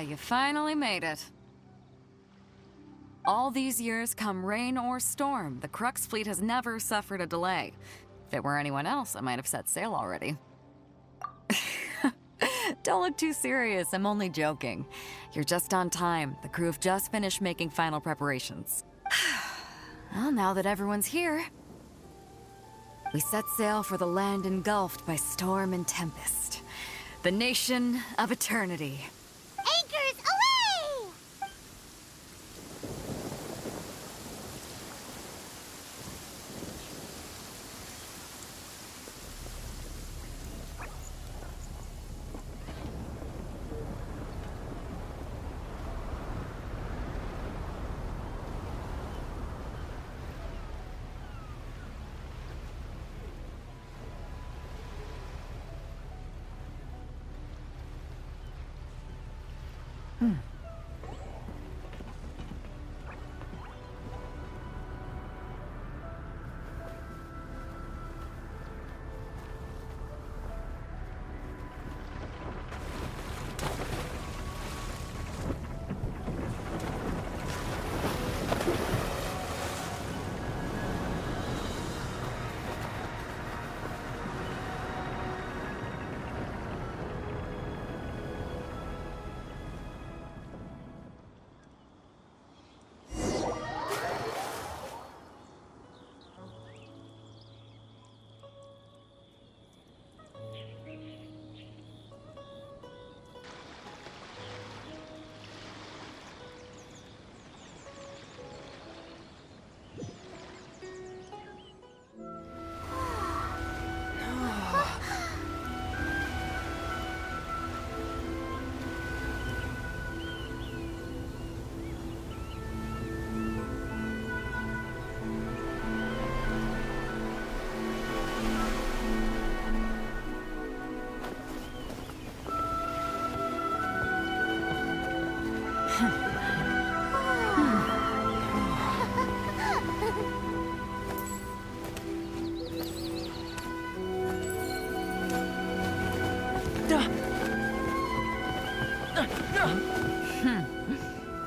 you finally made it. All these years, come rain or storm, the Crux fleet has never suffered a delay. If it were anyone else, I might have set sail already. Don't look too serious, I'm only joking. You're just on time. The crew have just finished making final preparations. Well, now that everyone's here, we set sail for the land engulfed by storm and tempest. The nation of eternity. Anchors away!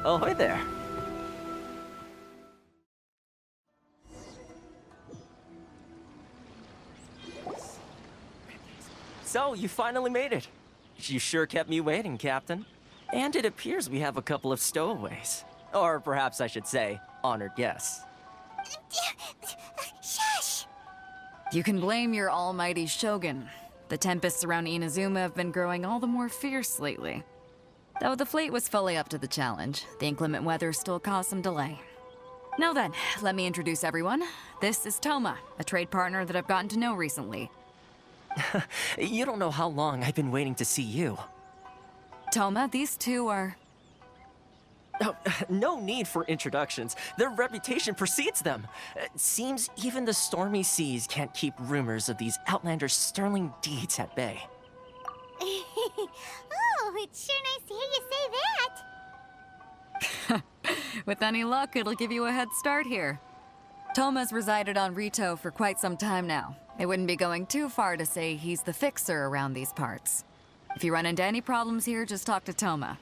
Ahoy there. So, you finally made it. You sure kept me waiting, Captain. And it appears we have a couple of stowaways. Or perhaps I should say, honored guests. Shush! You can blame your almighty Shogun. The tempests around Inazumc have been growing all the more fierce lately. Though the fleet was fully up to the challenge, the inclement weather still caused some delay. Now then, let me introduce everyone. This is Toma, a trade partner that I've gotten to know recently. You don't know how long I've been waiting to see you. Toma, these two are... Oh, no need for introductions. Their reputation precedes them. Seems even the stormy seas can't keep rumors of these outlanders' sterling deeds at bay. Oh, it's sure nice to hear you say that. With any luck, it'll give you a head start here. Toma's resided on Rito for quite some time now. It wouldn't be going too far to say he's the fixer around these parts. If you run into any problems here, just talk to Toma.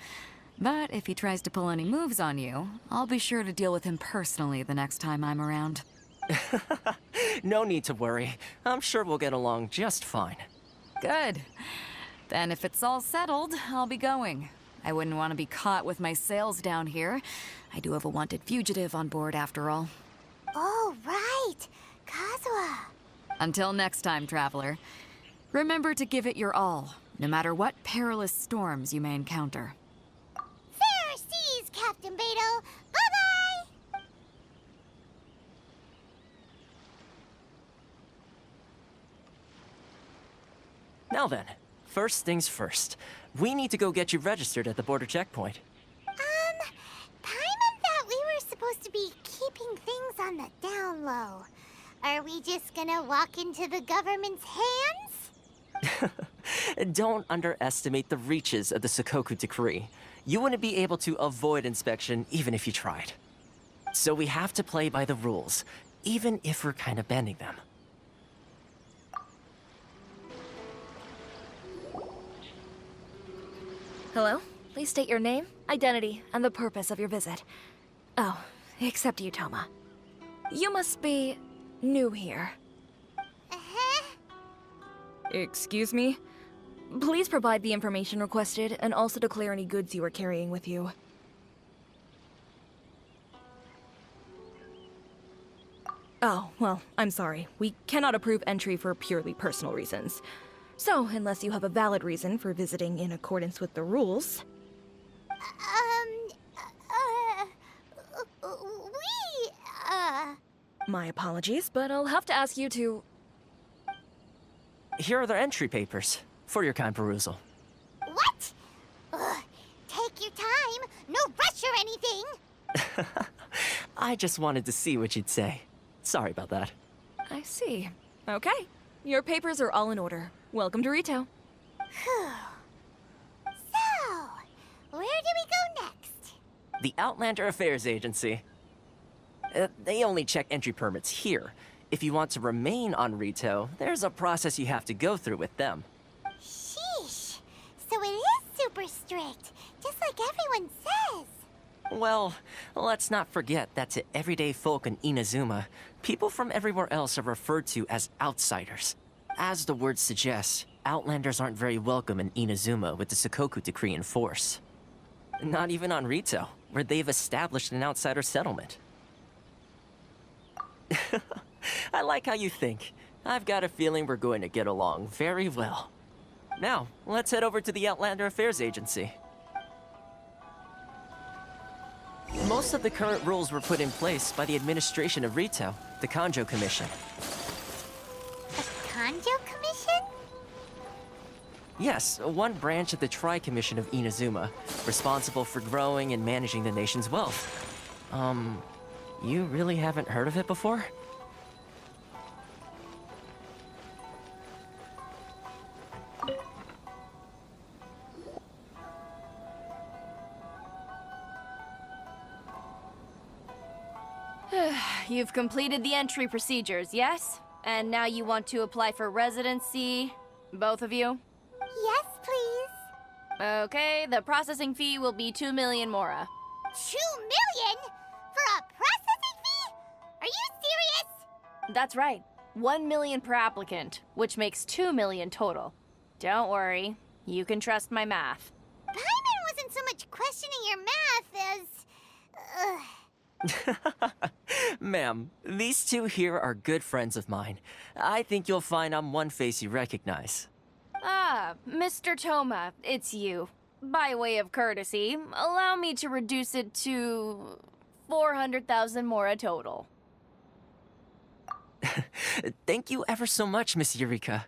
But if he tries to pull any moves on you, I'll be sure to deal with him personally the next time I'm around. No need to worry. I'm sure we'll get along just fine. Good. Then if it's all settled, I'll be going. I wouldn't want to be caught with my sails down here. I do have a wanted fugitive on board after all. Oh, right. Kazuha. Until next time, traveler. Remember to give it your all, no matter what perilous storms you may encounter. Fair seas, Captain Beidou. Bye-bye! Now then, first things first. We need to go get you registered at the border checkpoint. Paimon thought we were supposed to be keeping things on the down low. Are we just gonna walk into the government's hands? Don't underestimate the reaches of the Sakoku Decree. You wouldn't be able to avoid inspection even if you tried. So we have to play by the rules, even if we're kind of bending them. Hello? Please state your name, identity, and the purpose of your visit. Oh, except you, Toma. You must be new here. Uh-huh. Excuse me? Please provide the information requested and also declare any goods you are carrying with you. Oh, well, I'm sorry. We cannot approve entry for purely personal reasons. So, unless you have a valid reason for visiting in accordance with the rules... My apologies, but I'll have to ask you to... Here are their entry papers, for your kind perusal. What? Ugh, take your time. No rush or anything. I just wanted to see what you'd say. Sorry about that. I see. Okay. Your papers are all in order. Welcome to Rito. Phew. So, where do we go next? The Outlander Affairs Agency. They only check entry permits here. If you want to remain on Rito, there's a process you have to go through with them. Sheesh. So it is super strict, just like everyone says. Well, let's not forget that to everyday folk in Inazuma, people from everywhere else are referred to as outsiders. As the word suggests, Outlanders aren't very welcome in Inazuma with the Sakoku Decree in force. Not even on Rito, where they've established an outsider settlement. I like how you think. I've got a feeling we're going to get along very well. Now, let's head over to the Outlander Affairs Agency. Most of the current rules were put in place by the administration of Rito, the Kanjo Commission. The Kanjo Commission? Yes, one branch of the Tri-Commission of Inazuma, responsible for growing and managing the nation's wealth. You really haven't heard of it before? You've completed the entry procedures, yes? And now you want to apply for residency? Both of you? Yes, please. Okay, the processing fee will be 2 million mora. 2 million? For a processing fee? Are you serious? That's right. 1 million per applicant, which makes 2 million total. Don't worry, you can trust my math. Paimon wasn't so much questioning your math as... Ma'am, these two here are good friends of mine. I think you'll find I'm one face you recognize. Ah, Mr. Toma, it's you. By way of courtesy, allow me to reduce it to 400,000 mora total. Thank you ever so much, Miss Eureka.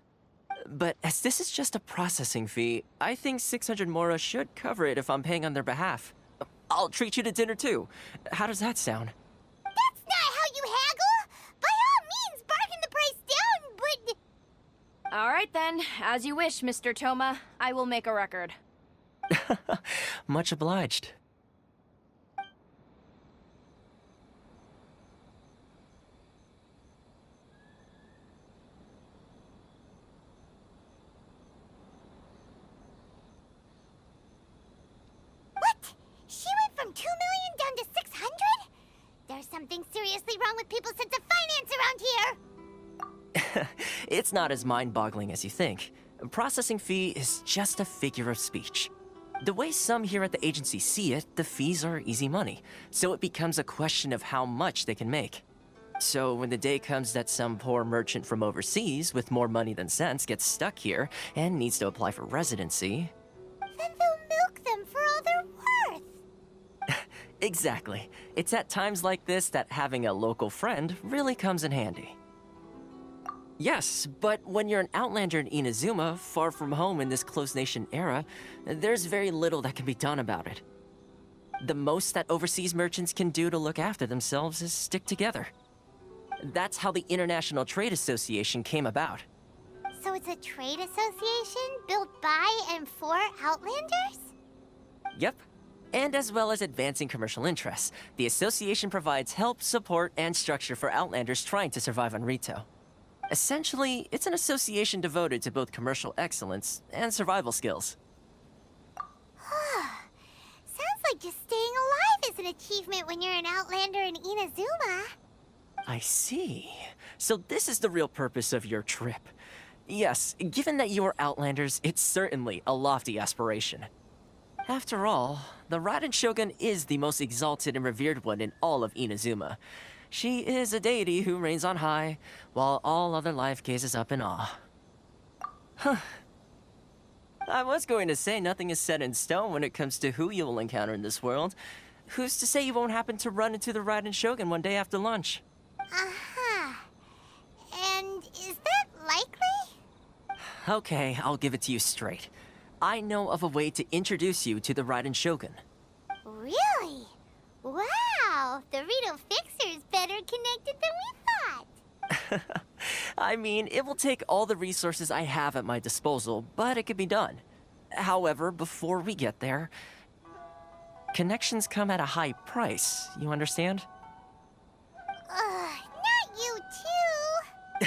But as this is just a processing fee, I think 600 mora should cover it if I'm paying on their behalf. I'll treat you to dinner too. How does that sound? That's not how you haggle! By all means, bargain the price down, but... All right then, as you wish, Mr. Toma. I will make a record. Much obliged. What? She went from 2 million down to 600? There's something seriously wrong with people's sense of finance around here! It's not as mind-boggling as you think. A processing fee is just a figure of speech. The way some here at the agency see it, the fees are easy money, so it becomes a question of how much they can make. So when the day comes that some poor merchant from overseas with more money than sense gets stuck here and needs to apply for residency... Then they'll milk them for all they're worth! Exactly. It's at times like this that having a local friend really comes in handy. Yes, but when you're an outlander in Inazuma, far from home in this close nation era, there's very little that can be done about it. The most that overseas merchants can do to look after themselves is stick together. That's how the International Trade Association came about. So it's a trade association built by and for Outlanders? Yep. And as well as advancing commercial interests, the association provides help, support, and structure for Outlanders trying to survive on Rito. Essentially, it's an association devoted to both commercial excellence and survival skills. just staying alive is an achievement when you're an Outlander in Inazuma. I see. So this is the real purpose of your trip. Yes, given that you are Outlanders, it's certainly a lofty aspiration. After all, the Raiden Shogun is the most exalted and revered one in all of Inazuma. She is a deity who reigns on high, while all other life gazes up in awe. Huh. I was going to say nothing is set in stone when it comes to who you will encounter in this world. Who's to say you won't happen to run into the Raiden Shogun one day after lunch? Uh-huh. And is that likely? Okay, I'll give it to you straight. I know of a way to introduce you to the Raiden Shogun. Really? Wow, the Rito Fixer's better connected than we thought. I mean, it will take all the resources I have at my disposal, but it could be done. However, before we get there, connections come at a high price, you understand? Not you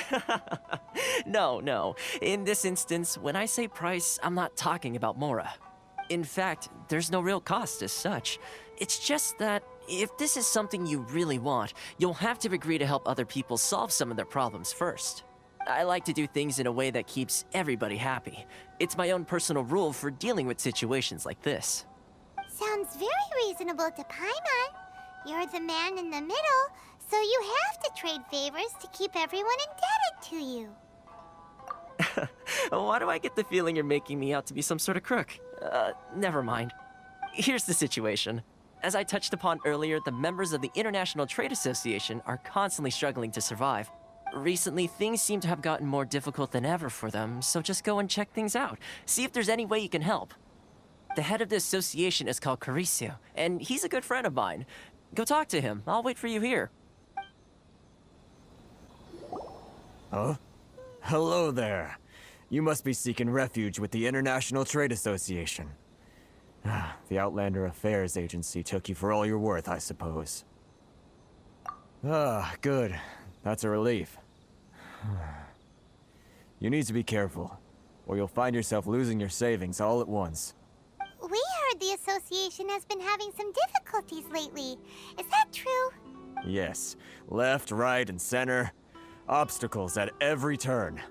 too. No. In this instance, when I say price, I'm not talking about Mora. In fact, there's no real cost as such. It's just that if this is something you really want, you'll have to agree to help other people solve some of their problems first. I like to do things in a way that keeps everybody happy. It's my own personal rule for dealing with situations like this. Sounds very reasonable to Paimon. You're the man in the middle, so you have to trade favors to keep everyone indebted to you. Why do I get the feeling you're making me out to be some sort of crook? Never mind. Here's the situation. As I touched upon earlier, the members of the International Trade Association are constantly struggling to survive. Recently, things seem to have gotten more difficult than ever for them, so just go and check things out. See if there's any way you can help. The head of the association is called Carisio, and he's a good friend of mine. Go talk to him. I'll wait for you here. Huh? Hello there. You must be seeking refuge with the International Trade Association. The Outlander Affairs Agency took you for all you're worth, I suppose. Good. That's a relief. You need to be careful, or you'll find yourself losing your savings all at once. We heard the association has been having some difficulties lately. Is that true? Yes. Left, right, and center. Obstacles at every turn.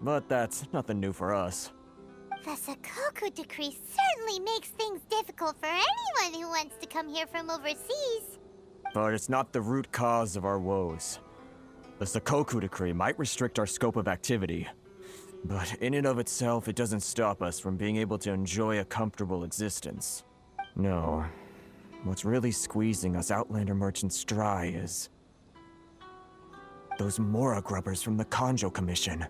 But that's nothing new for us. The Sakoku Decree certainly makes things difficult for anyone who wants to come here from overseas. But it's not the root cause of our woes. The Sakoku Decree might restrict our scope of activity, but in and of itself, it doesn't stop us from being able to enjoy a comfortable existence. No. What's really squeezing us Outlander merchants dry is those Mora grubbers from the Kanjo Commission.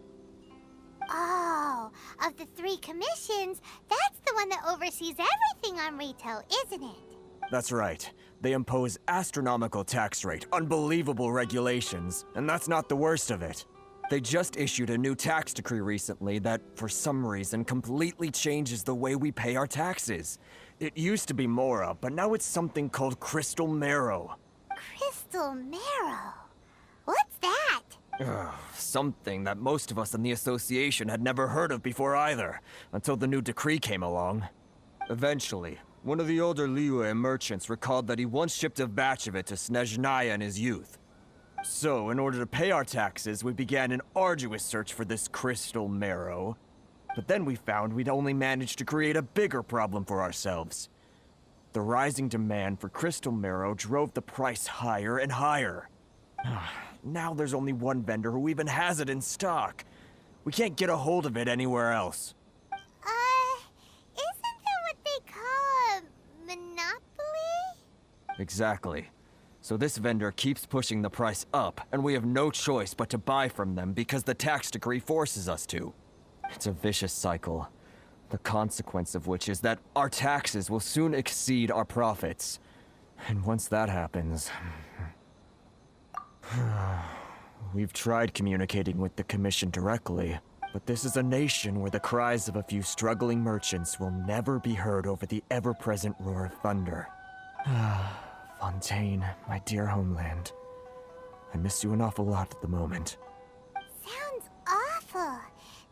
Oh, of the 3 commissions, that's the one that oversees everything on Rito, isn't it? That's right. They impose astronomical tax rate, unbelievable regulations, and that's not the worst of it. They just issued a new tax decree recently that, for some reason, completely changes the way we pay our taxes. It used to be Mora, but now it's something called Crystal Marrow. Crystal Marrow? What's that? Something that most of us in the association had never heard of before either, until the new decree came along. Eventually, one of the older Liyue merchants recalled that he once shipped a batch of it to Snezhnaya in his youth. So, in order to pay our taxes, we began an arduous search for this Crystal Marrow. But then we found we'd only managed to create a bigger problem for ourselves. The rising demand for Crystal Marrow drove the price higher and higher. Now there's only one vendor who even has it in stock. We can't get a hold of it anywhere else. Isn't that what they call a monopoly? Exactly. So this vendor keeps pushing the price up, and we have no choice but to buy from them because the tax decree forces us to. It's a vicious cycle, the consequence of which is that our taxes will soon exceed our profits. And once that happens... We've tried communicating with the Commission directly, but this is a nation where the cries of a few struggling merchants will never be heard over the ever-present roar of thunder. Fontaine, my dear homeland. I miss you an awful lot at the moment. Sounds awful.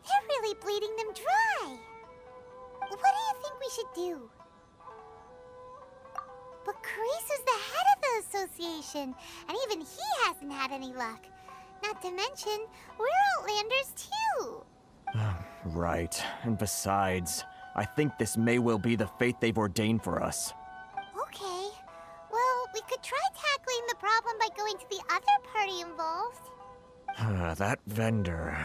They're really bleeding them dry. What do you think we should do? Reese is the head of the association, and even he hasn't had any luck. Not to mention, we're Outlanders too. Right. And besides, I think this may well be the fate they've ordained for us. Okay. Well, we could try tackling the problem by going to the other party involved. That vendor.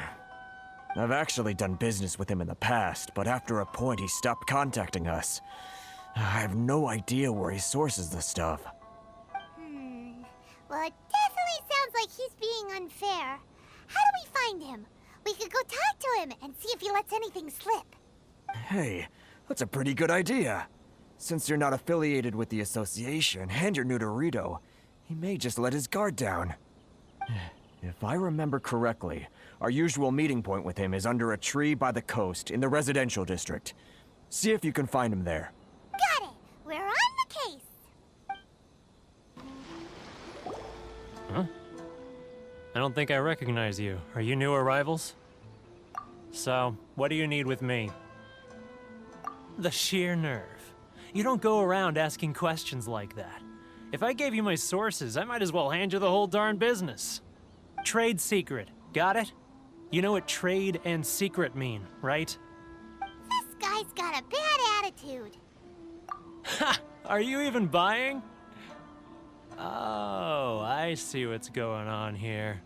I've actually done business with him in the past, but after a point he stopped contacting us. I have no idea where he sources the stuff. Well, it definitely sounds like he's being unfair. How do we find him? We could go talk to him and see if he lets anything slip. Hey, that's a pretty good idea. Since you're not affiliated with the association and you're new to Rito, he may just let his guard down. If I remember correctly, our usual meeting point with him is under a tree by the coast in the residential district. See if you can find him there. Got it! We're on the case! I don't think I recognize you. Are you new arrivals? So, what do you need with me? The sheer nerve. You don't go around asking questions like that. If I gave you my sources, I might as well hand you the whole darn business. Trade secret. Got it? You know what trade and secret mean, right? This guy's got a bad attitude. Ha! Are you even buying? Oh, I see what's going on here.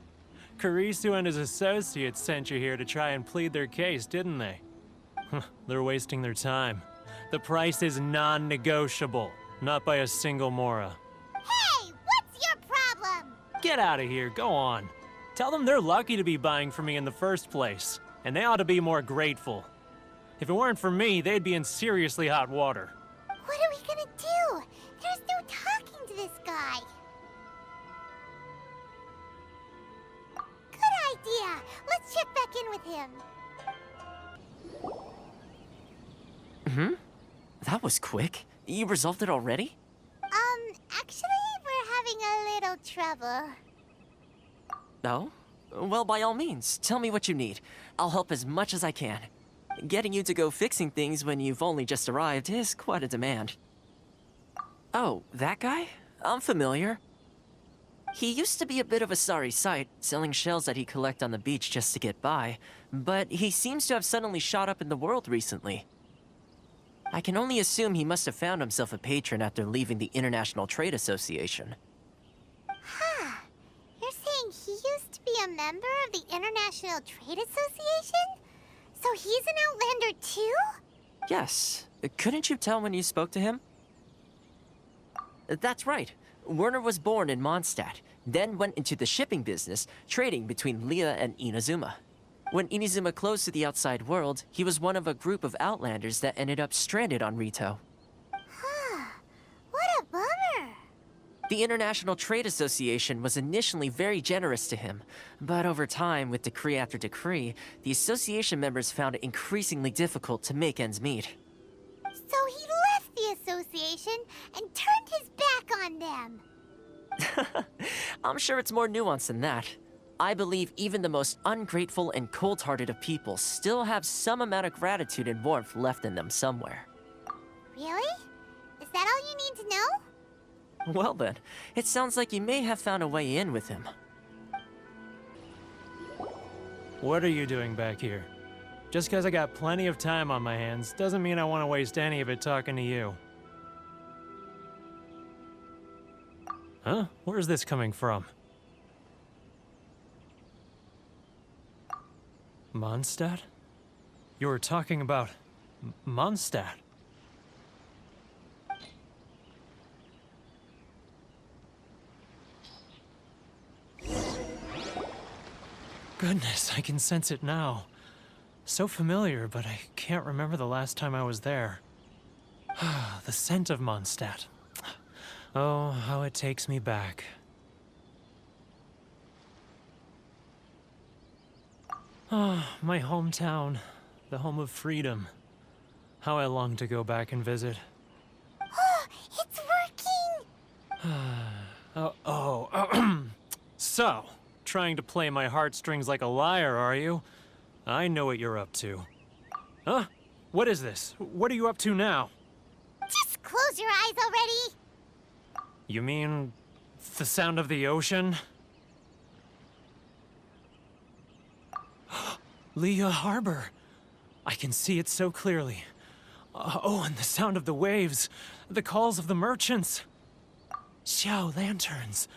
Karisu and his associates sent you here to try and plead their case, didn't they? They're wasting their time. The price is non-negotiable, not by a single Mora. Hey, what's your problem? Get out of here, go on. Tell them they're lucky to be buying from me in the first place, and they ought to be more grateful. If it weren't for me, they'd be in seriously hot water. What are we gonna do? There's no talking to this guy. Good idea. Let's check back in with him. That was quick. You resolved it already? Actually, we're having a little trouble. Oh? Well, by all means, tell me what you need. I'll help as much as I can. Getting you to go fixing things when you've only just arrived is quite a demand. Oh, that guy? I'm familiar. He used to be a bit of a sorry sight, selling shells that he'd collect on the beach just to get by, but he seems to have suddenly shot up in the world recently. I can only assume he must have found himself a patron after leaving the International Trade Association. You're saying he used to be a member of the International Trade Association? So he's an Outlander too? Yes. Couldn't you tell when you spoke to him? That's right. Werner was born in Mondstadt, then went into the shipping business, trading between Leah and Inazuma. When Inazuma closed to the outside world, he was one of a group of Outlanders that ended up stranded on Rito. What a bummer. The International Trade Association was initially very generous to him, but over time, with decree after decree, the association members found it increasingly difficult to make ends meet. So he left the association and turned his back on them. I'm sure it's more nuanced than that. I believe even the most ungrateful and cold-hearted of people still have some amount of gratitude and warmth left in them somewhere. Really? Is that all you need to know? Well then, it sounds like you may have found a way in with him. What are you doing back here? Just because I got plenty of time on my hands doesn't mean I want to waste any of it talking to you. Huh? Where's this coming from? Mondstadt? You were talking about Mondstadt. Goodness, I can sense it now. So familiar, but I can't remember the last time I was there. The scent of Mondstadt. Oh, how it takes me back. Ah, my hometown, the home of freedom. How I long to go back and visit. It's working! So, trying to play my heartstrings like a liar, are you? I know what you're up to. Huh? What is this? What are you up to now? Just close your eyes already! You mean the sound of the ocean? Leah Harbor. I can see it so clearly. Oh, and the sound of the waves, the calls of the merchants. Xiao lanterns.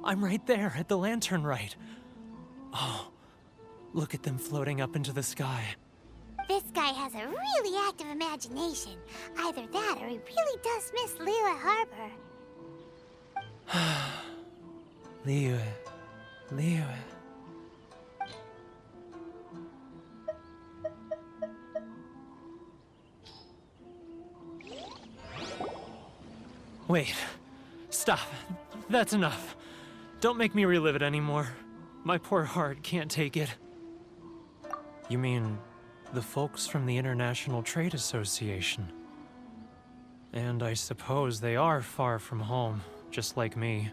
I'm right there at the lantern right. Oh, look at them floating up into the sky. This guy has a really active imagination. Either that or he really does miss Liyue Harbor. Liyue. Liyue. Wait. Stop. That's enough. Don't make me relive it anymore. My poor heart can't take it. You mean the folks from the International Trade Association? And I suppose they are far from home, just like me.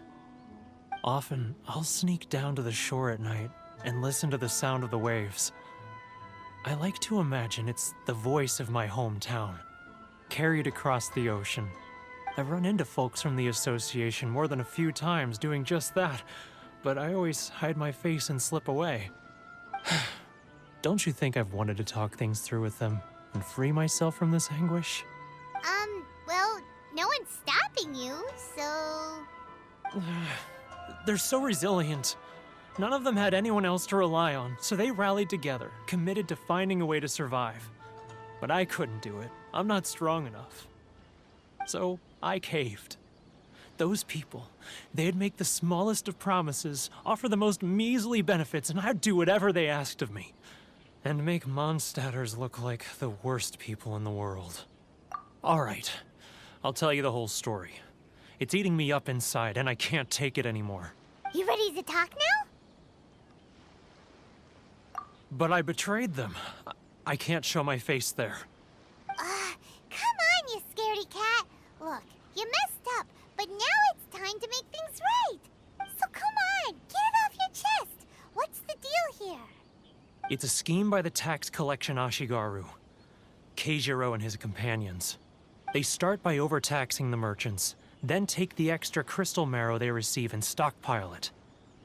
Often, I'll sneak down to the shore at night and listen to the sound of the waves. I like to imagine it's the voice of my hometown, carried across the ocean. I've run into folks from the association more than a few times doing just that, but I always hide my face and slip away. Don't you think I've wanted to talk things through with them and free myself from this anguish? Well, no one's stopping you, so... They're so resilient. None of them had anyone else to rely on, so they rallied together, committed to finding a way to survive. But I couldn't do it. I'm not strong enough. So I caved. Those people, they'd make the smallest of promises, offer the most measly benefits, and I'd do whatever they asked of me. And make Mondstadters look like the worst people in the world. All right, I'll tell you the whole story. It's eating me up inside, and I can't take it anymore. You ready to talk now? But I betrayed them. I can't show my face there. Come on, you scaredy cat. Look, you messed up, but now it's time to make things right. So come on, get it off your chest. What's the deal here? It's a scheme by the tax collection Ashigaru, Keijiro and his companions. They start by overtaxing the merchants, then take the extra crystal marrow they receive and stockpile it.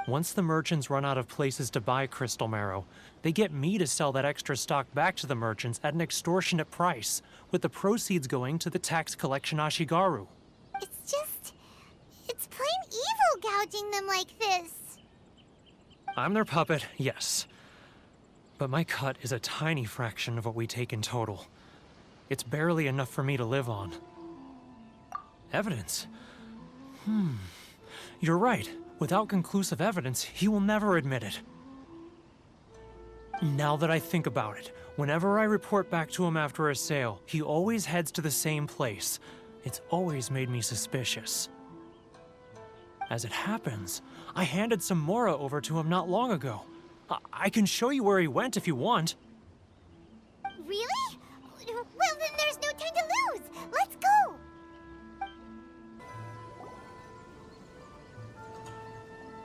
Once the merchants run out of places to buy crystal marrow, they get me to sell that extra stock back to the merchants at an extortionate price, with the proceeds going to the tax collection Ashigaru. It's plain evil gouging them like this. I'm their puppet, yes. But my cut is a tiny fraction of what we take in total. It's barely enough for me to live on. Evidence? You're right. Without conclusive evidence, he will never admit it. Now that I think about it, whenever I report back to him after a sale, he always heads to the same place. It's always made me suspicious. As it happens, I handed some Mora over to him not long ago. I can show you where he went if you want. Really? Well, then there's no time to lose. Let's go.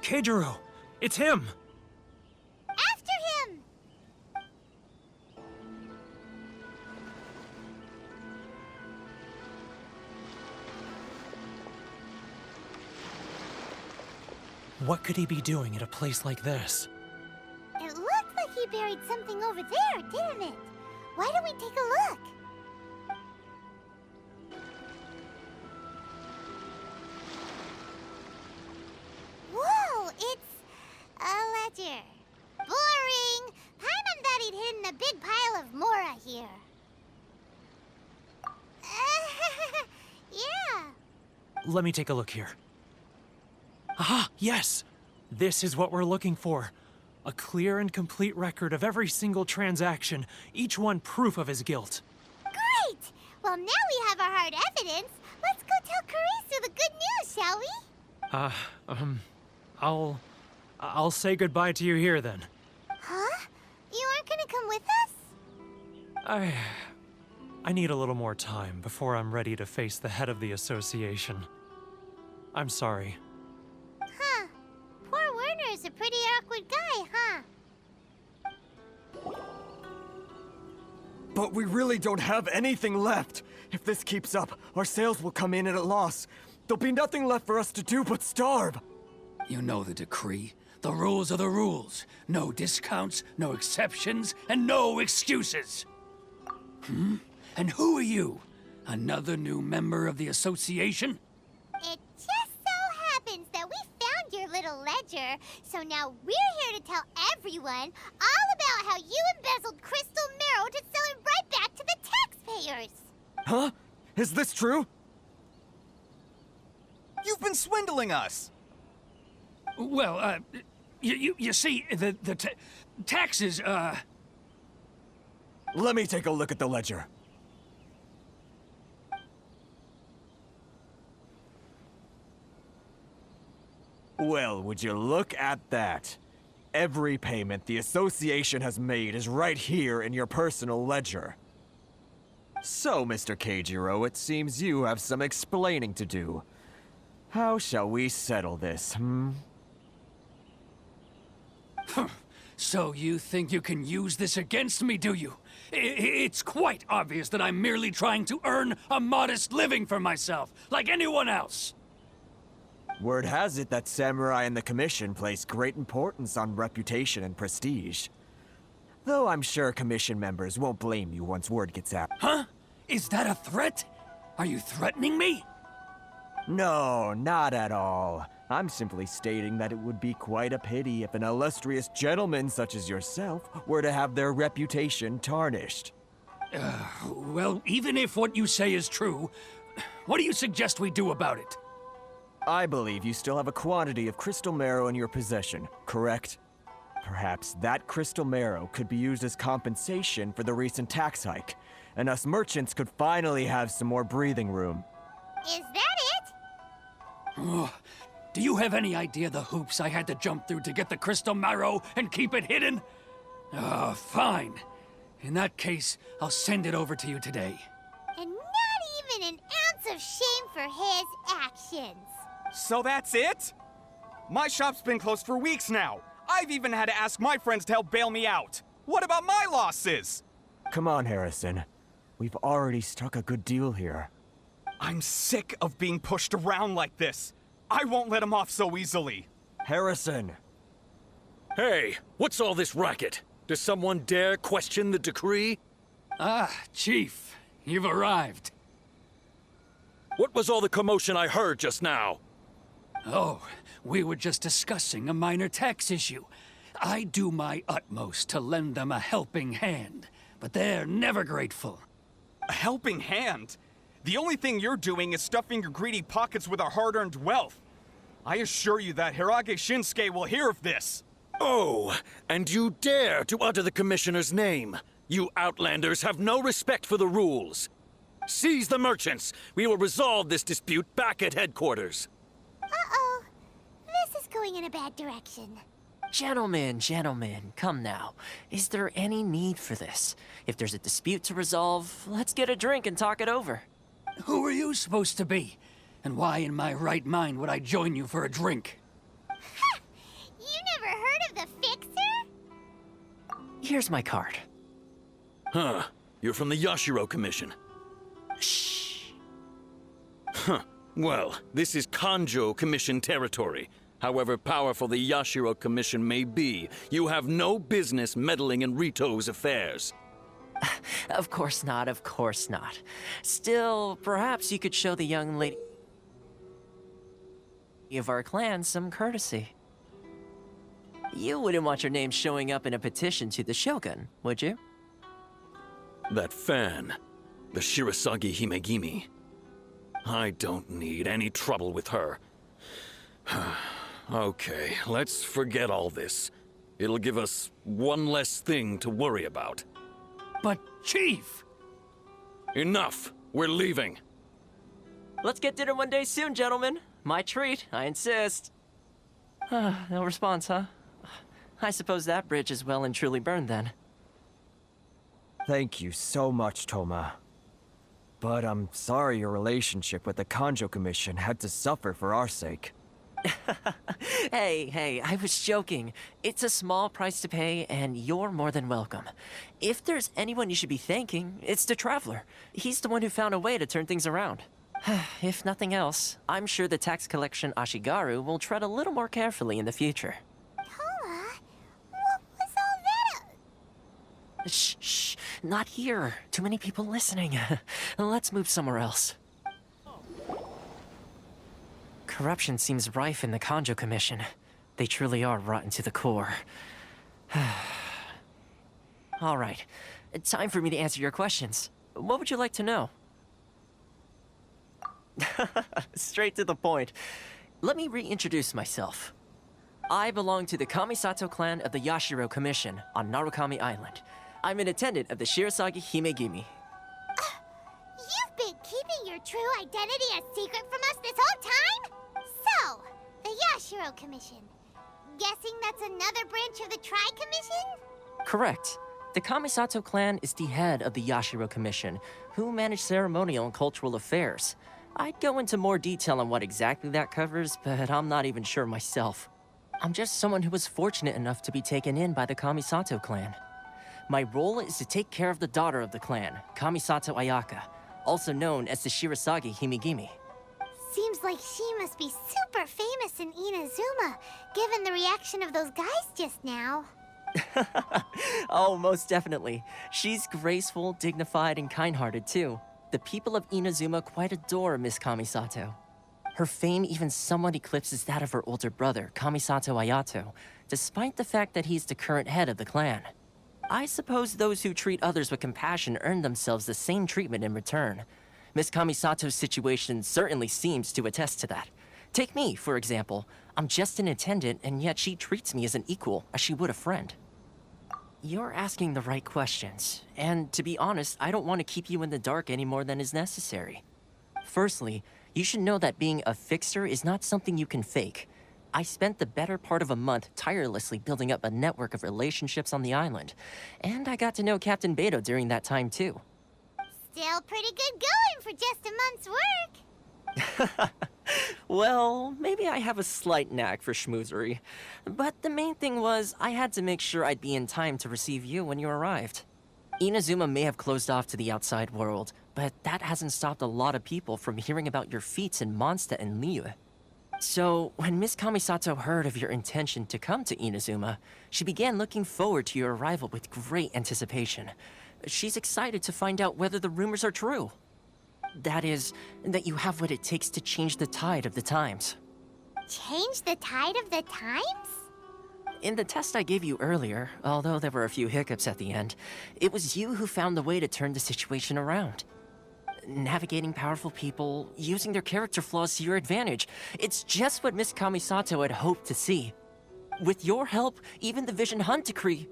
Keijiro! It's him! After him! What could he be doing at a place like this? It looked like he buried something over there, didn't it? Why don't we take a look? Whoa, it's a ledger. Boring! Paimon thought he'd hidden a big pile of Mora here. Yeah. Let me take a look here. Ah, yes! This is what we're looking for. A clear and complete record of every single transaction, each one proof of his guilt. Great! Well, now we have our hard evidence. Let's go tell Karisu the good news, shall we? I'll say goodbye to you here then. Huh? You aren't gonna come with us? I need a little more time before I'm ready to face the head of the association. I'm sorry. Huh. Poor Werner's a pretty awkward guy, huh? But we really don't have anything left. If this keeps up, our sales will come in at a loss. There'll be nothing left for us to do but starve. You know the decree. The rules are the rules. No discounts, no exceptions, and no excuses. And who are you? Another new member of the association? It just so happens that we found your little ledger, so now we're here to tell everyone all about how you embezzled crystal marrow to sell it right back to the taxpayers. Huh? Is this true? You've been swindling us! Well, you see, the taxes, Let me take a look at the ledger. Well, would you look at that? Every payment the association has made is right here in your personal ledger. So, Mr. Keijiro, it seems you have some explaining to do. How shall we settle this, So you think you can use this against me, do you? It's quite obvious that I'm merely trying to earn a modest living for myself, like anyone else. Word has it that samurai and the commission place great importance on reputation and prestige. Though I'm sure commission members won't blame you once word gets out. Huh? Is that a threat? Are you threatening me? No, not at all. I'm simply stating that it would be quite a pity if an illustrious gentleman such as yourself were to have their reputation tarnished. Well, even if what you say is true, what do you suggest we do about it? I believe you still have a quantity of crystal marrow in your possession, correct? Perhaps that crystal marrow could be used as compensation for the recent tax hike, and us merchants could finally have some more breathing room. Is that it? Oh, do you have any idea the hoops I had to jump through to get the crystal marrow and keep it hidden? Fine. In that case, I'll send it over to you today. And not even an ounce of shame for his actions. So that's it? My shop's been closed for weeks now. I've even had to ask my friends to help bail me out. What about my losses? Come on, Harrison. We've already struck a good deal here. I'm sick of being pushed around like this. I won't let him off so easily. Harrison! Hey, what's all this racket? Does someone dare question the decree? Ah, Chief, you've arrived. What was all the commotion I heard just now? Oh, we were just discussing a minor tax issue. I do my utmost to lend them a helping hand, but they're never grateful. A helping hand? The only thing you're doing is stuffing your greedy pockets with our hard-earned wealth. I assure you that Hirage Shinsuke will hear of this. Oh, and you dare to utter the Commissioner's name. You Outlanders have no respect for the rules. Seize the merchants. We will resolve this dispute back at headquarters. Uh-oh. This is going in a bad direction. Gentlemen, come now. Is there any need for this? If there's a dispute to resolve, let's get a drink and talk it over. Who are you supposed to be? And why in my right mind would I join you for a drink? Ha! You never heard of the Fixer? Here's my card. Huh. You're from the Yashiro Commission. Shh. Huh. Well, this is Kanjo Commission territory. However powerful the Yashiro Commission may be, you have no business meddling in Rito's affairs. Of course not, of course not. Still, perhaps you could show the young lady of our clan some courtesy. You wouldn't want your name showing up in a petition to the Shogun, would you? That fan, the Shirasagi Himegimi. I don't need any trouble with her. Okay, let's forget all this. It'll give us one less thing to worry about. But, Chief! Enough! We're leaving! Let's get dinner one day soon, gentlemen. My treat, I insist. No response, huh? I suppose that bridge is well and truly burned then. Thank you so much, Toma. But I'm sorry your relationship with the Kanjo Commission had to suffer for our sake. Hey, I was joking. It's a small price to pay, and you're more than welcome. If there's anyone you should be thanking, it's the Traveler. He's the one who found a way to turn things around. If nothing else, I'm sure the tax collection Ashigaru will tread a little more carefully in the future. Toma, what was all that? Shh, not here. Too many people listening. Let's move somewhere else. Corruption seems rife in the Kanjo Commission. They truly are rotten to the core. All right, time for me to answer your questions. What would you like to know? Straight to the point. Let me reintroduce myself. I belong to the Kamisato clan of the Yashiro Commission on Narukami Island. I'm an attendant of the Shirasagi Himegimi. You've been keeping your true identity a secret from us this whole time? So, the Yashiro Commission. Guessing that's another branch of the Tri-Commission? Correct. The Kamisato clan is the head of the Yashiro Commission, who manage ceremonial and cultural affairs. I'd go into more detail on what exactly that covers, but I'm not even sure myself. I'm just someone who was fortunate enough to be taken in by the Kamisato clan. My role is to take care of the daughter of the clan, Kamisato Ayaka, also known as the Shirasagi Himegimi. Seems like she must be super famous in Inazuma, given the reaction of those guys just now. Oh, most definitely. She's graceful, dignified, and kind-hearted too. The people of Inazuma quite adore Miss Kamisato. Her fame even somewhat eclipses that of her older brother, Kamisato Ayato, despite the fact that he's the current head of the clan. I suppose those who treat others with compassion earn themselves the same treatment in return. Miss Kamisato's situation certainly seems to attest to that. Take me, for example. I'm just an attendant, and yet she treats me as an equal, as she would a friend. You're asking the right questions, and to be honest, I don't want to keep you in the dark any more than is necessary. Firstly, you should know that being a fixer is not something you can fake. I spent the better part of a month tirelessly building up a network of relationships on the island, and I got to know Captain Beidou during that time too. Still pretty good going for just a month's work. Well, maybe I have a slight knack for schmoozery. But the main thing was, I had to make sure I'd be in time to receive you when you arrived. Inazuma may have closed off to the outside world, but that hasn't stopped a lot of people from hearing about your feats in Mondstadt and Liyue. So, when Miss Kamisato heard of your intention to come to Inazuma, she began looking forward to your arrival with great anticipation. She's excited to find out whether the rumors are true. That is, that you have what it takes to change the tide of the times. Change the tide of the times? In the test I gave you earlier, although there were a few hiccups at the end, it was you who found the way to turn the situation around. Navigating powerful people, using their character flaws to your advantage. It's just what Miss Kamisato had hoped to see. With your help, even the Vision Hunt decree...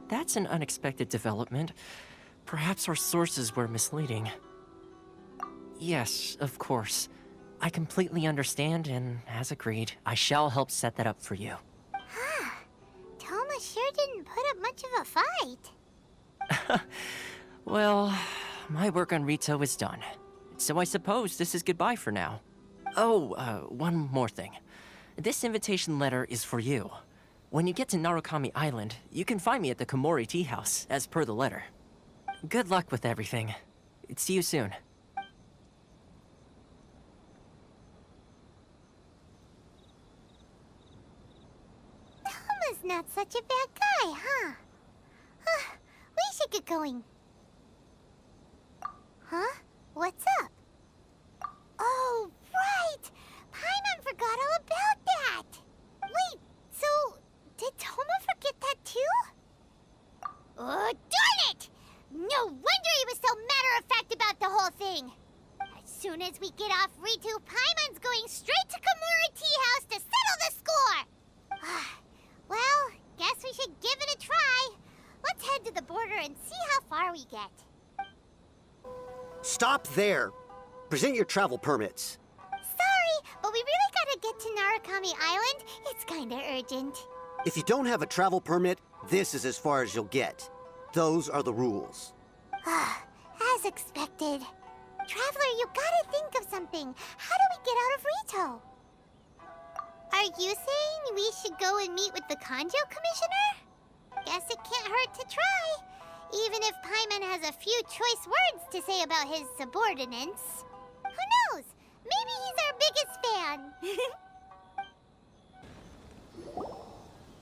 That's an unexpected development. Perhaps our sources were misleading. Yes, of course. I completely understand, and as agreed, I shall help set that up for you. Toma sure didn't put up much of a fight. Well, my work on Rito is done. So I suppose this is goodbye for now. Oh, one more thing. This invitation letter is for you. When you get to Narukami Island, you can find me at the Komori Tea House, as per the letter. Good luck with everything. See you soon. Toma's not such a bad guy, huh? We should get going. Huh? What's up? Oh, right! Paimon forgot all about that! Wait, so... did Toma forget that too? Oh, darn it! No wonder he was so matter-of-fact about the whole thing! As soon as we get off Ritu, Paimon's going straight to Komori Tea House to settle the score! Well, guess we should give it a try. Let's head to the border and see how far we get. Stop there! Present your travel permits. Sorry, but we really gotta get to Narukami Island. It's kinda urgent. If you don't have a travel permit, this is as far as you'll get. Those are the rules. As as expected. Traveler, you gotta think of something. How do we get out of Rito? Are you saying we should go and meet with the Kanjo Commissioner? Guess it can't hurt to try. Even if Paimon has a few choice words to say about his subordinates. Who knows? Maybe he's our biggest fan.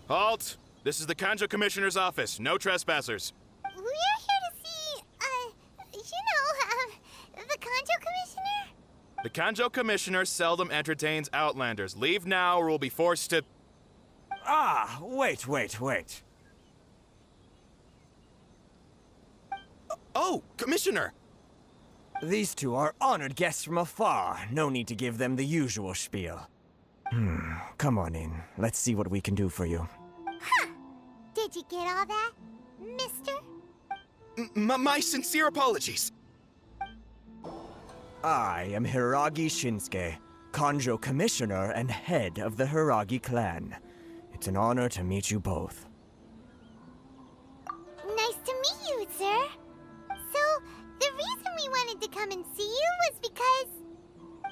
Halt! This is the Kanjo Commissioner's office. No trespassers. We're here to see, the Kanjo Commissioner? The Kanjo Commissioner seldom entertains Outlanders. Leave now or we'll be forced to... Ah, wait. Oh, Commissioner! These two are honored guests from afar. No need to give them the usual spiel. Come on in. Let's see what we can do for you. Huh. Did you get all that, mister? My sincere apologies. I am Hiragi Shinsuke, Kanjo Commissioner and head of the Hiragi clan. It's an honor to meet you both. Nice to meet you, sir. So, the reason we wanted to come and see you was because...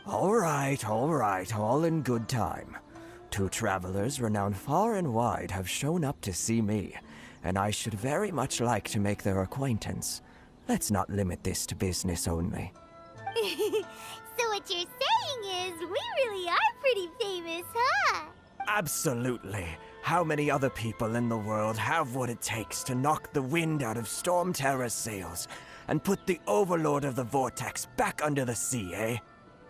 All right, all in good time. Two travelers renowned far and wide have shown up to see me, and I should very much like to make their acquaintance. Let's not limit this to business only. So what you're saying is, we really are pretty famous, huh? Absolutely. How many other people in the world have what it takes to knock the wind out of Storm Terror's sails and put the Overlord of the Vortex back under the sea, eh?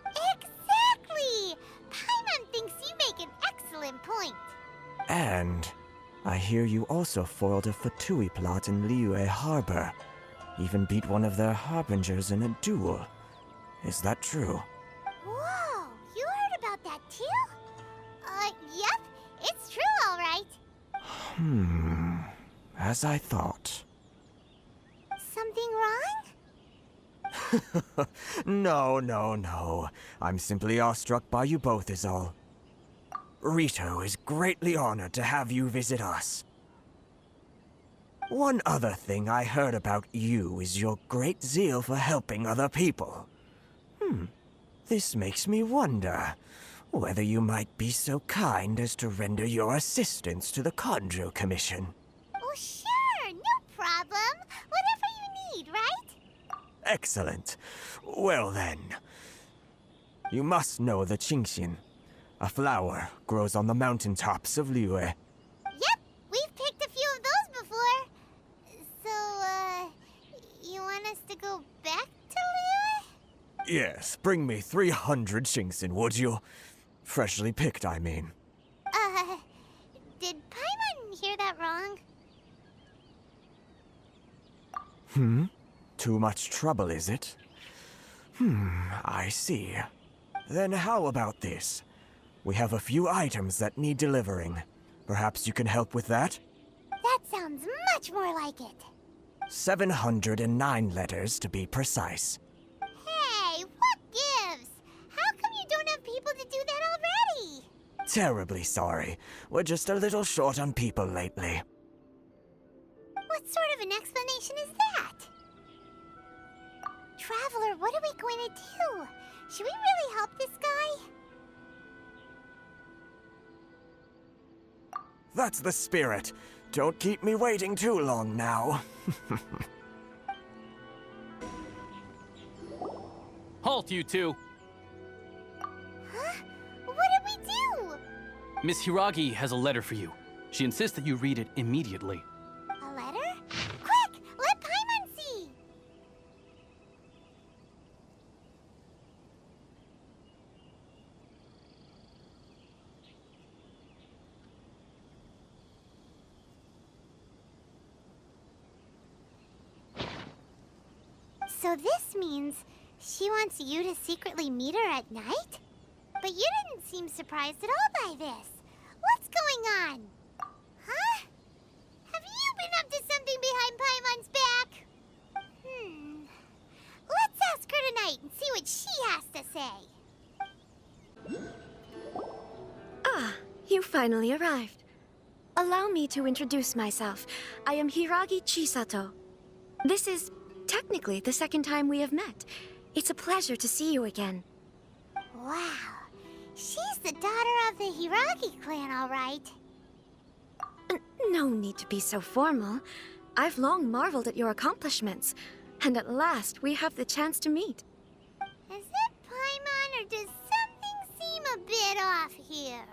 Exactly! Paimon thinks you make an excellent point. And I hear you also foiled a Fatui plot in Liyue Harbor. Even beat one of their harbingers in a duel. Is that true? Whoa, you heard about that too? Yep, it's true, all right. As I thought. Something wrong? No. I'm simply awestruck by you both is all. Rito is greatly honored to have you visit us. One other thing I heard about you is your great zeal for helping other people. This makes me wonder whether you might be so kind as to render your assistance to the Kanjo Commission. Oh, sure, no problem. Whatever you need, right? Excellent. Well then, you must know the Qingxin. A flower grows on the mountaintops of Liyue. Yep, we've picked a few of those before. So, you want us to go back to Liyue? Yes, bring me 300 Qingxin, would you? Freshly picked, I mean. Did Paimon hear that wrong? Too much trouble, is it? I see. Then how about this? We have a few items that need delivering. Perhaps you can help with that? That sounds much more like it. 709 letters, to be precise. Hey, what gives? How come you don't have people to do that already? Terribly sorry. We're just a little short on people lately. What sort of an explanation is that? Traveler, what are we going to do? Should we really help this guy? That's the spirit. Don't keep me waiting too long now. Halt, you two! Huh? What did we do? Miss Hiragi has a letter for you. She insists that you read it immediately. A letter? Quick! Let Paimon see! So this means she wants you to secretly meet her at night? But you didn't seem surprised at all by this. What's going on? Huh? Have you been up to something behind Paimon's back? Let's ask her tonight and see what she has to say. Ah, you finally arrived. Allow me to introduce myself. I am Hiragi Chisato. This is technically the second time we have met. It's a pleasure to see you again. Wow. She's the daughter of the Hiragi clan, all right. No need to be so formal. I've long marveled at your accomplishments, and at last we have the chance to meet. Is it Paimon, or does something seem a bit off here?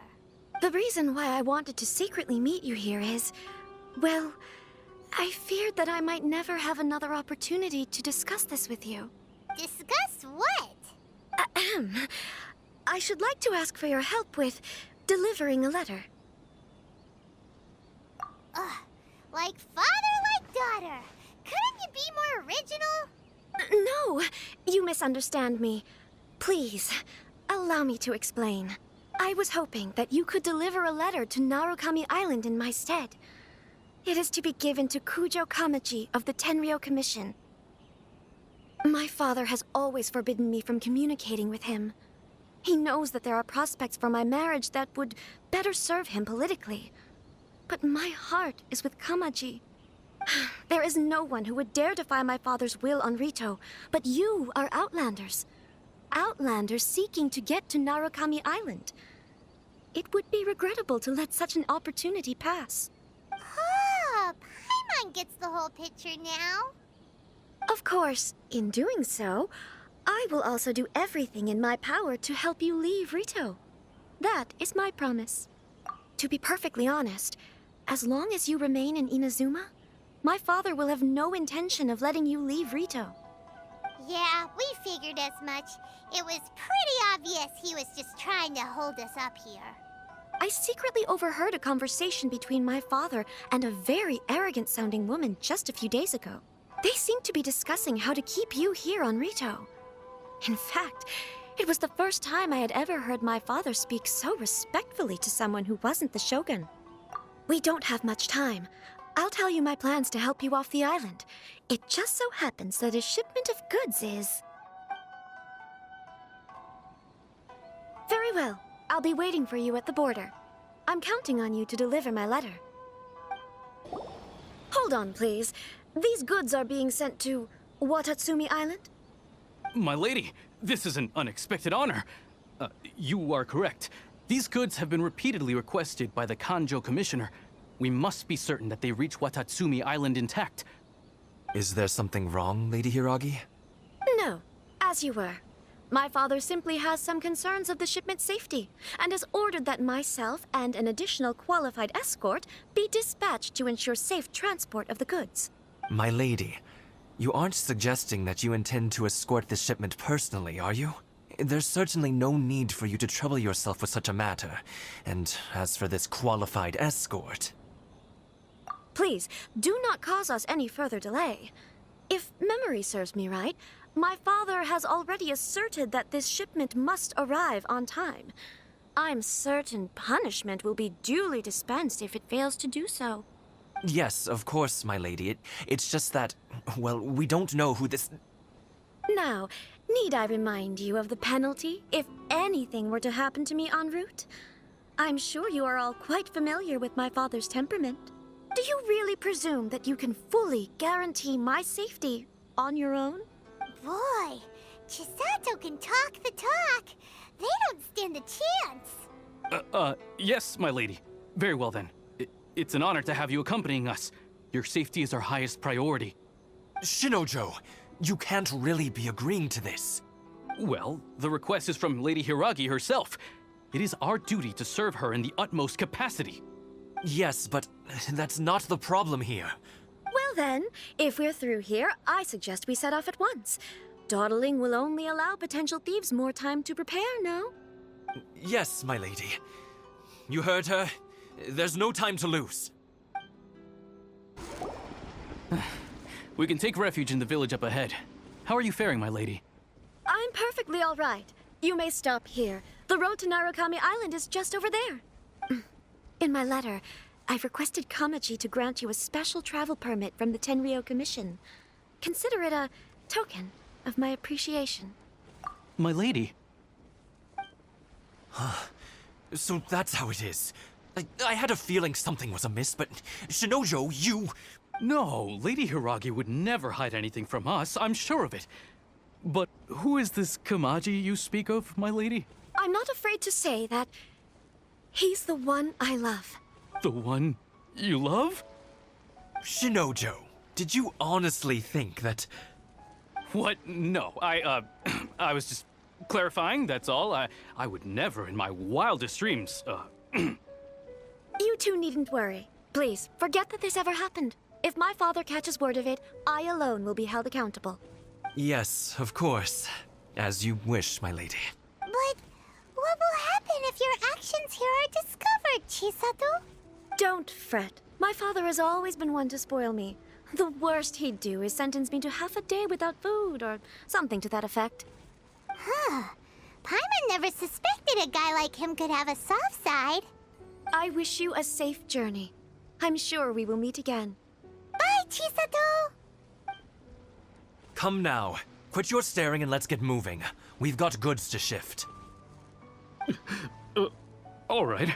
The reason why I wanted to secretly meet you here is, well, I feared that I might never have another opportunity to discuss this with you. Discuss what? Ahem. I should like to ask for your help with delivering a letter. Like father, like daughter. Couldn't you be more original? No, you misunderstand me. Please, allow me to explain. I was hoping that you could deliver a letter to Narukami Island in my stead. It is to be given to Kujo Kamaji of the Tenryou Commission. My father has always forbidden me from communicating with him. He knows that there are prospects for my marriage that would better serve him politically. But my heart is with Kamaji. There is no one who would dare defy my father's will on Rito, but you are Outlanders. Outlanders seeking to get to Narukami Island. It would be regrettable to let such an opportunity pass. Oh, Paimon gets the whole picture now. Of course, in doing so, I will also do everything in my power to help you leave Rito. That is my promise. To be perfectly honest, as long as you remain in Inazuma, my father will have no intention of letting you leave Rito. Yeah, we figured as much. It was pretty obvious he was just trying to hold us up here. I secretly overheard a conversation between my father and a very arrogant-sounding woman just a few days ago. They seemed to be discussing how to keep you here on Rito. In fact, it was the first time I had ever heard my father speak so respectfully to someone who wasn't the Shogun. We don't have much time. I'll tell you my plans to help you off the island. It just so happens that a shipment of goods is... Very well. I'll be waiting for you at the border. I'm counting on you to deliver my letter. Hold on, please. These goods are being sent to Watatsumi Island? My lady, this is an unexpected honor. You are correct. These goods have been repeatedly requested by the Kanjo Commissioner. We must be certain that they reach Watatsumi Island intact. Is there something wrong, Lady Hiragi? No, as you were. My father simply has some concerns of the shipment's safety, and has ordered that myself and an additional qualified escort be dispatched to ensure safe transport of the goods. My lady, you aren't suggesting that you intend to escort this shipment personally, are you? There's certainly no need for you to trouble yourself with such a matter. And as for this qualified escort... Please, do not cause us any further delay. If memory serves me right, my father has already asserted that this shipment must arrive on time. I'm certain punishment will be duly dispensed if it fails to do so. Yes, of course, my lady. It's just that, well, we don't know who this... Now, need I remind you of the penalty if anything were to happen to me en route? I'm sure you are all quite familiar with my father's temperament. Do you really presume that you can fully guarantee my safety on your own? Boy, Chisato can talk the talk. They don't stand a chance. Yes, my lady. Very well then. It's an honor to have you accompanying us. Your safety is our highest priority. Shinojo, you can't really be agreeing to this. Well, the request is from Lady Hiragi herself. It is our duty to serve her in the utmost capacity. Yes, but that's not the problem here. Well then, if we're through here, I suggest we set off at once. Dawdling will only allow potential thieves more time to prepare, no? Yes, my lady. You heard her. There's no time to lose. We can take refuge in the village up ahead. How are you faring, my lady? I'm perfectly all right. You may stop here. The road to Narukami Island is just over there. In my letter, I've requested Kamaji to grant you a special travel permit from the Tenryou Commission. Consider it a token of my appreciation. My lady. So that's how it is. I had a feeling something was amiss, but Shinojo, you... No, Lady Hiragi would never hide anything from us, I'm sure of it. But who is this Kamaji you speak of, my lady? I'm not afraid to say that he's the one I love. The one you love? Shinojo, did you honestly think that... What? No, I was just clarifying, that's all. I would never in my wildest dreams, You two needn't worry. Please, forget that this ever happened. If my father catches word of it, I alone will be held accountable. Yes, of course. As you wish, my lady. But what will happen if your actions here are discovered, Chisato? Don't fret. My father has always been one to spoil me. The worst he'd do is sentence me to half a day without food, or something to that effect. Huh. Paimon never suspected a guy like him could have a soft side. I wish you a safe journey. I'm sure we will meet again. Bye, Chisato! Come now. Quit your staring and let's get moving. We've got goods to shift. All right.